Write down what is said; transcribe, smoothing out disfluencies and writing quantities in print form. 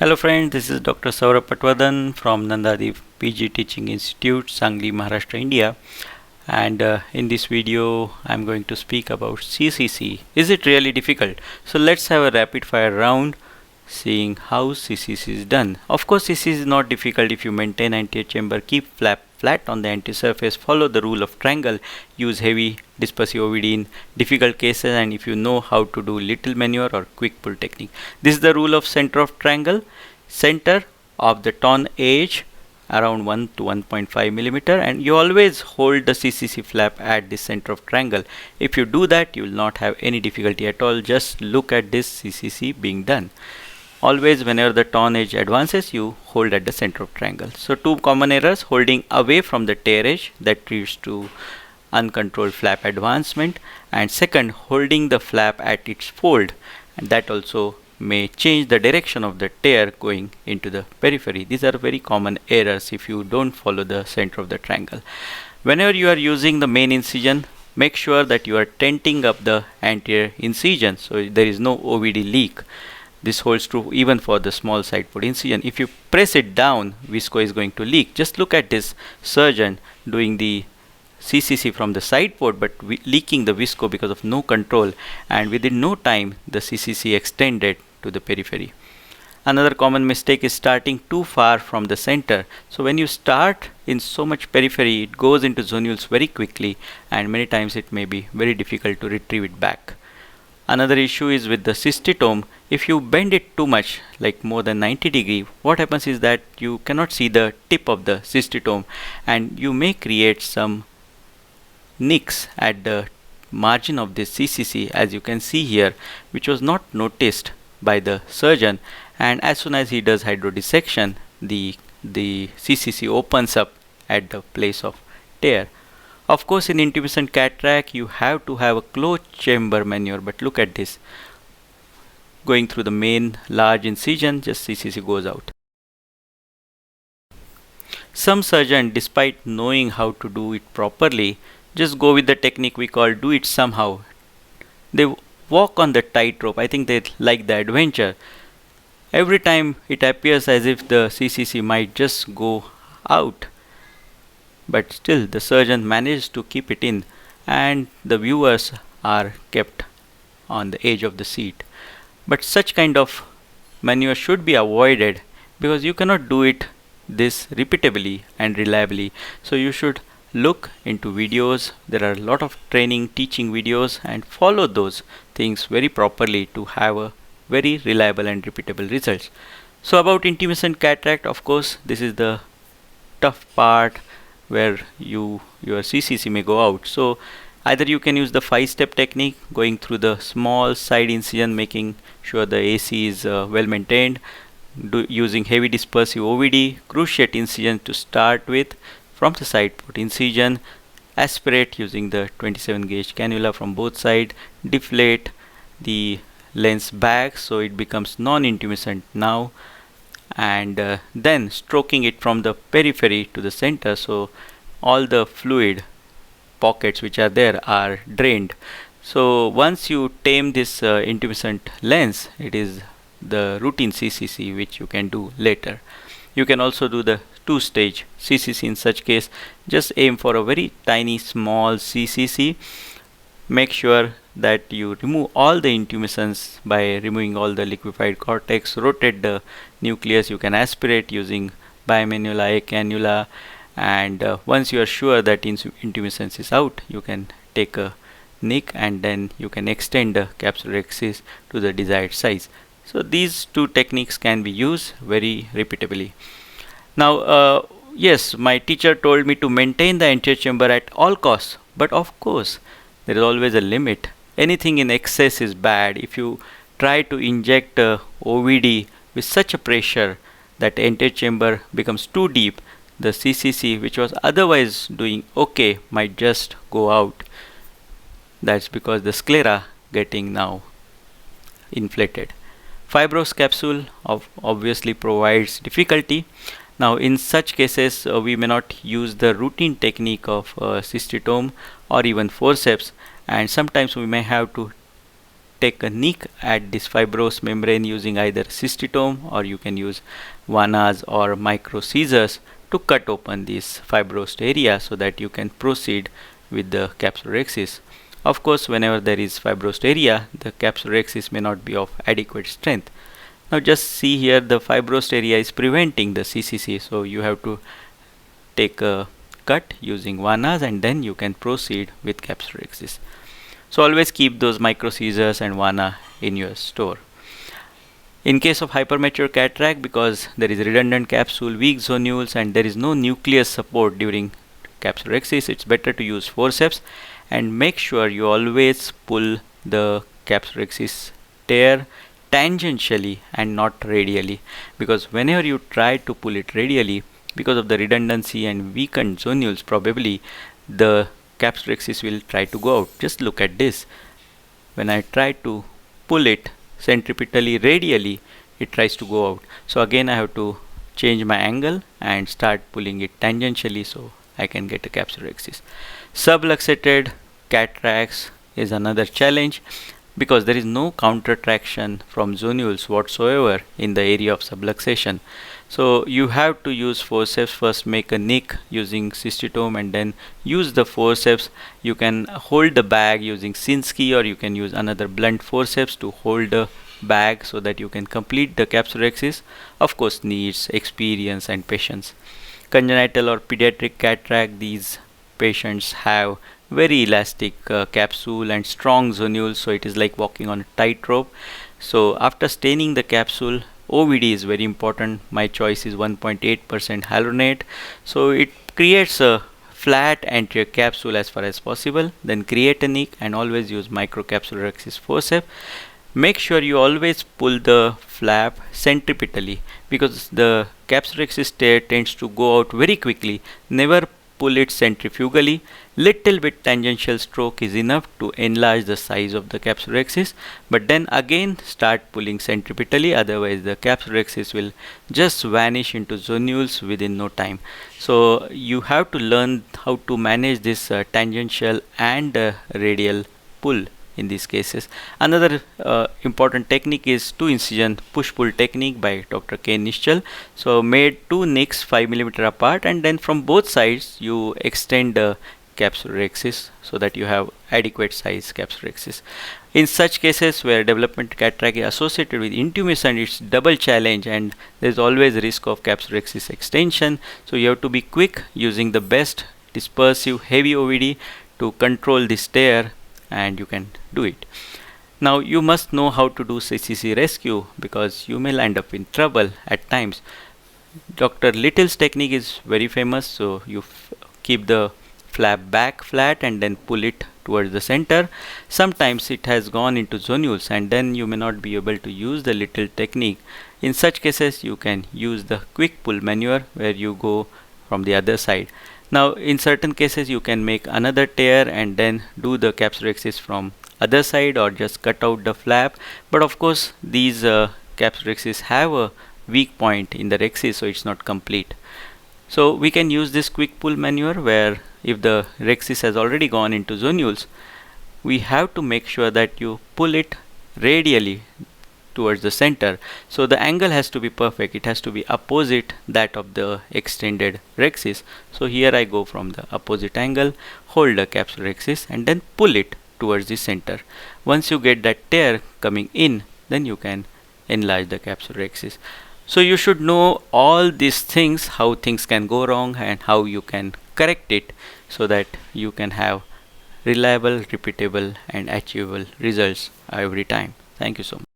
Hello friends, this is Dr. Saurabh Patwardhan from Nandadeep PG Teaching Institute, Sangli, Maharashtra, India. And in this video, I'm going to speak about CCC. Is it really difficult? So let's have a rapid fire round seeing how CCC is done. Of course, CCC is not difficult if you maintain anterior chamber, keep flap flat on the anterior surface, follow the rule of triangle, use heavy dispersive OVD in difficult cases, and if you know how to do little maneuver or quick pull technique. This is the rule of center of triangle. Center of the torn edge around 1 to 1.5 millimeter, and you always hold the CCC flap at the center of triangle. If you do that, you will not have any difficulty at all. Just look at this CCC being done. Always whenever the torn edge advances, you hold at the center of triangle. So two common errors: holding away from the tear edge, that leads to uncontrolled flap advancement, and second, holding the flap at its fold, and that also may change the direction of the tear going into the periphery. These are very common errors if you don't follow the center of the triangle. Whenever you are using the main incision, make sure that you are tenting up the anterior incision so there is no OVD leak. This holds true even for the small side port incision. If you press it down, visco is going to leak. Just look at this surgeon doing the CCC from the side port but leaking the visco because of no control, and within no time the CCC extended to the periphery. Another common mistake is starting too far from the center. So when you start in so much periphery, it goes into zonules very quickly, and many times it may be very difficult to retrieve it back. Another issue is with the cystitome. If you bend it too much, like more than 90 degree, what happens is that you cannot see the tip of the cystitome, and you may create some nicks at the margin of this CCC, as you can see here, which was not noticed by the surgeon, and as soon as he does hydrodissection, the CCC opens up at the place of tear. Of course, in intumescent cataract, you have to have a closed chamber maneuver, but look at this. Going through the main large incision, just CCC goes out. Some surgeon, despite knowing how to do it properly, just go with the technique we call do it somehow. They walk on the tightrope. I think they like the adventure. Every time it appears as if the CCC might just go out, but still the surgeon managed to keep it in, and the viewers are kept on the edge of the seat. But such kind of maneuver should be avoided because you cannot do it this repeatably and reliably. So you should look into videos. There are a lot of training teaching videos, and follow those things very properly to have a very reliable and repeatable results. So about intumescent cataract, of course this is the tough part where your CCC may go out. So either you can use the 5-step technique, going through the small side incision, making sure the AC is well maintained, using heavy dispersive OVD, cruciate incision to start with from the side port incision, aspirate using the 27 gauge cannula from both sides, deflate the lens back so it becomes non-intumescent now, and then stroking it from the periphery to the center so all the fluid pockets which are there are drained. So once you tame this intumescent lens, it is the routine CCC which you can do later. You can also do the 2-stage CCC. In such case, just aim for a very tiny small CCC. Make sure that you remove all the intumescence by removing all the liquefied cortex, rotate the nucleus. You can aspirate using bimanual eye cannula, and once you are sure that intumescence is out, you can take a nick and then you can extend the capsular axis to the desired size. So these two techniques can be used very repeatably. Now yes, my teacher told me to maintain the anterior chamber at all costs, but of course there is always a limit. Anything in excess is bad. If you try to inject OVD with such a pressure that anterior chamber becomes too deep, the CCC, which was otherwise doing okay, might just go out. That's because the sclera getting now inflated. Fibrous capsule obviously provides difficulty. Now in such cases we may not use the routine technique of cystitome or even forceps, and sometimes we may have to take a nick at this fibrous membrane using either cystitome, or you can use vanas or micro scissors to cut open this fibrous area so that you can proceed with the capsulorhexis. Of course, whenever there is fibrous area, the capsulorhexis may not be of adequate strength. Now just see here, the fibrous area is preventing the CCC, so you have to take a cut using vanas and then you can proceed with capsulorhexis. So always keep those micro scissors and vana in your store. In case of hypermature cataract, because there is redundant capsule, weak zonules, and there is no nucleus support during capsulorhexis, it's better to use forceps, and make sure you always pull the capsulorhexis tear tangentially and not radially, because whenever you try to pull it radially, because of the redundancy and weakened zonules, probably the capsulorhexis will try to go out. Just look at this. When I try to pull it centripetally radially, it tries to go out. So again I have to change my angle and start pulling it tangentially so I can get a capsulorhexis. Subluxated cataracts is another challenge, because there is no counter traction from zonules whatsoever in the area of subluxation. So you have to use forceps. First make a nick using cystitome and then use the forceps. You can hold the bag using Sinskey, or you can use another blunt forceps to hold the bag so that you can complete the capsulorhexis. Of course, needs experience and patience. Congenital or pediatric cataract, these patients have very elastic capsule and strong zonules, so it is like walking on a tightrope. So after staining the capsule, OVD is very important. My choice is 1.8% hyaluronate. So it creates a flat anterior capsule as far as possible. Then create a nick and always use microcapsulorhexis forceps. Make sure you always pull the flap centripetally, because the capsulorhexis tear tends to go out very quickly. Never pull it centrifugally. Little bit tangential stroke is enough to enlarge the size of the capsulorhexis, but then again start pulling centripetally, otherwise the capsulorhexis will just vanish into zonules within no time. So you have to learn how to manage this tangential and radial pull in these cases. Another important technique is 2-incision push-pull technique by Dr. K. Nischal. So made 2 nicks 5 mm apart, and then from both sides you extend the capsulorhexis so that you have adequate size capsulorhexis. In such cases where development cataract is associated with intumescent, it's double challenge and there is always risk of capsulorhexis extension. So you have to be quick using the best dispersive heavy OVD to control this tear, and you can do it. Now you must know how to do CCC rescue, because you may land up in trouble at times. Dr. Little's technique is very famous. So you keep the flap back flat and then pull it towards the center. Sometimes it has gone into zonules and then you may not be able to use the Little technique. In such cases you can use the quick pull maneuver where you go from the other side. Now in certain cases you can make another tear and then do the capsulorhexis from other side, or just cut out the flap. But of course these capsulorhexis have a weak point in the rhexis, so it's not complete. So we can use this quick pull maneuver where if the rhexis has already gone into zonules, we have to make sure that you pull it radially towards the center. So the angle has to be perfect. It has to be opposite that of the extended rhexis. So here I go from the opposite angle, hold the capsulorhexis and then pull it towards the center. Once you get that tear coming in, then you can enlarge the capsulorhexis. So you should know all these things, how things can go wrong and how you can correct it, so that you can have reliable, repeatable and achievable results every time. Thank you so much.